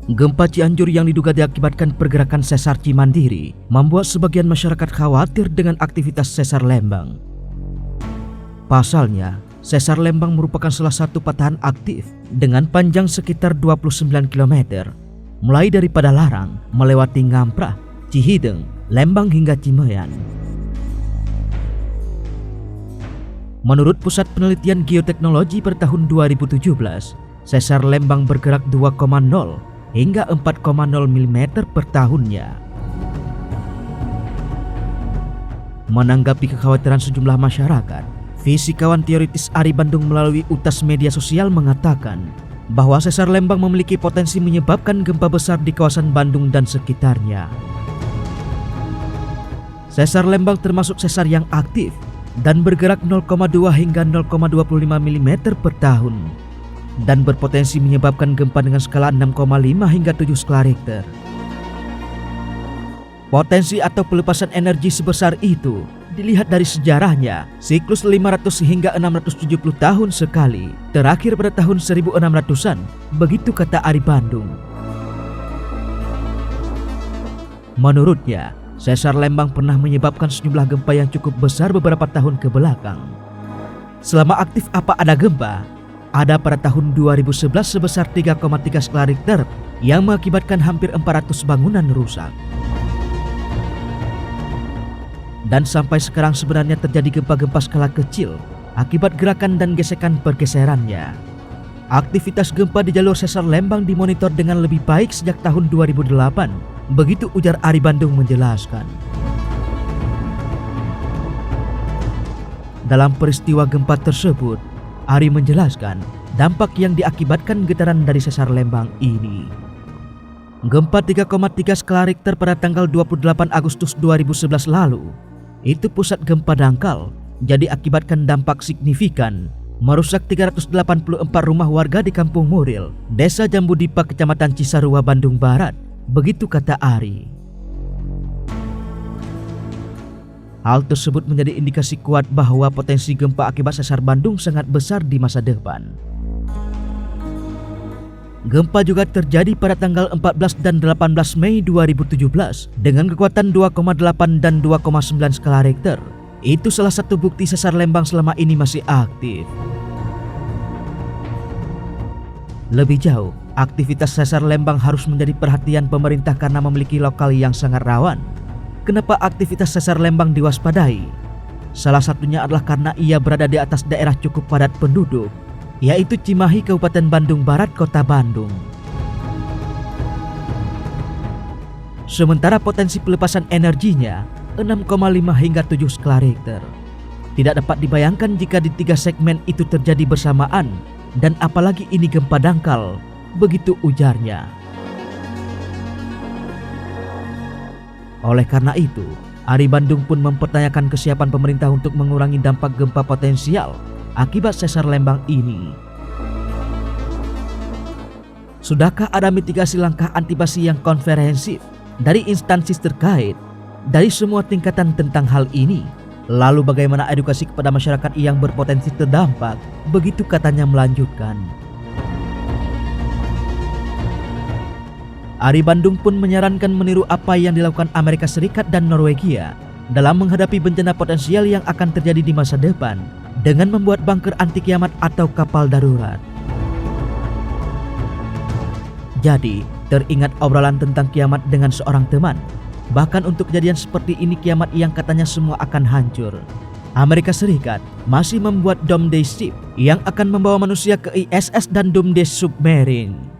Gempa Cianjur yang diduga diakibatkan pergerakan sesar Cimandiri membuat sebagian masyarakat khawatir dengan aktivitas sesar Lembang. Pasalnya, sesar Lembang merupakan salah satu patahan aktif dengan panjang sekitar 29 km, mulai dari Padalarang melewati Ngamprah, Cihideng, Lembang hingga Cimayan. Menurut Pusat Penelitian Geoteknologi pada tahun 2017, sesar Lembang bergerak 2,0 hingga 4,0 mm per tahunnya. Menanggapi kekhawatiran sejumlah masyarakat, fisikawan teoritis Ari Bandung melalui utas media sosial mengatakan bahwa sesar Lembang memiliki potensi menyebabkan gempa besar di kawasan Bandung dan sekitarnya. Sesar Lembang termasuk sesar yang aktif dan bergerak 0,2 hingga 0,25 mm per tahun dan berpotensi menyebabkan gempa dengan skala 6,5 hingga 7 skala Richter. Potensi atau pelepasan energi sebesar itu dilihat dari sejarahnya, siklus 500 hingga 670 tahun sekali, terakhir pada tahun 1600-an, begitu kata Ari Bandung. Menurutnya, sesar Lembang pernah menyebabkan sejumlah gempa yang cukup besar beberapa tahun ke belakang. Selama aktif apa ada gempa? Ada pada tahun 2011 sebesar 3,3 skala Richter yang mengakibatkan hampir 400 bangunan rusak. Dan sampai sekarang sebenarnya terjadi gempa-gempa skala kecil akibat gerakan dan gesekan pergeserannya. Aktivitas gempa di jalur sesar Lembang dimonitor dengan lebih baik sejak tahun 2008, begitu ujar Ari Bandung menjelaskan. Dalam peristiwa gempa tersebut, Ari menjelaskan dampak yang diakibatkan getaran dari sesar Lembang ini. Gempa 3,3 skala Richter pada tanggal 28 Agustus 2011 lalu, itu pusat gempa dangkal, jadi akibatkan dampak signifikan, merusak 384 rumah warga di Kampung Muril, Desa Jambudipa, Kecamatan Cisarua, Bandung Barat, begitu kata Ari. Hal tersebut menjadi indikasi kuat bahwa potensi gempa akibat sesar Bandung sangat besar di masa depan. Gempa juga terjadi pada tanggal 14 dan 18 Mei 2017 dengan kekuatan 2,8 dan 2,9 skala Richter. Itu salah satu bukti sesar Lembang selama ini masih aktif. Lebih jauh, aktivitas sesar Lembang harus menjadi perhatian pemerintah karena memiliki lokal yang sangat rawan. Kenapa aktivitas sesar Lembang diwaspadai? Salah satunya adalah karena ia berada di atas daerah cukup padat penduduk, yaitu Cimahi, Kabupaten Bandung Barat, Kota Bandung. Sementara potensi pelepasan energinya 6,5 hingga 7 skala Richter. Tidak dapat dibayangkan jika di 3 segmen itu terjadi bersamaan, dan apalagi ini gempa dangkal, begitu ujarnya. Oleh karena itu, Ari Bandung pun mempertanyakan kesiapan pemerintah untuk mengurangi dampak gempa potensial akibat sesar Lembang ini. Sudahkah ada mitigasi langkah antisipasi yang komprehensif dari instansi terkait dari semua tingkatan tentang hal ini? Lalu bagaimana edukasi kepada masyarakat yang berpotensi terdampak? Begitu katanya melanjutkan. Ari Bandung pun menyarankan meniru apa yang dilakukan Amerika Serikat dan Norwegia dalam menghadapi bencana potensial yang akan terjadi di masa depan dengan membuat bunker anti kiamat atau kapal darurat. Jadi, teringat obrolan tentang kiamat dengan seorang teman. Bahkan untuk kejadian seperti ini kiamat yang katanya semua akan hancur, Amerika Serikat masih membuat Doomsday Ship yang akan membawa manusia ke ISS dan Doomsday Submarine.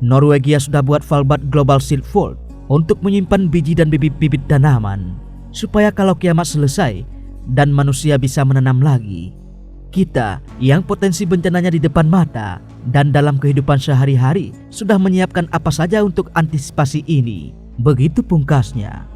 Norwegia sudah buat Svalbard Global Shield Vault untuk menyimpan biji dan bibit-bibit tanaman, supaya kalau kiamat selesai dan manusia bisa menanam lagi, kita yang potensi bencananya di depan mata dan dalam kehidupan sehari-hari sudah menyiapkan apa saja untuk antisipasi ini. Begitu pungkasnya.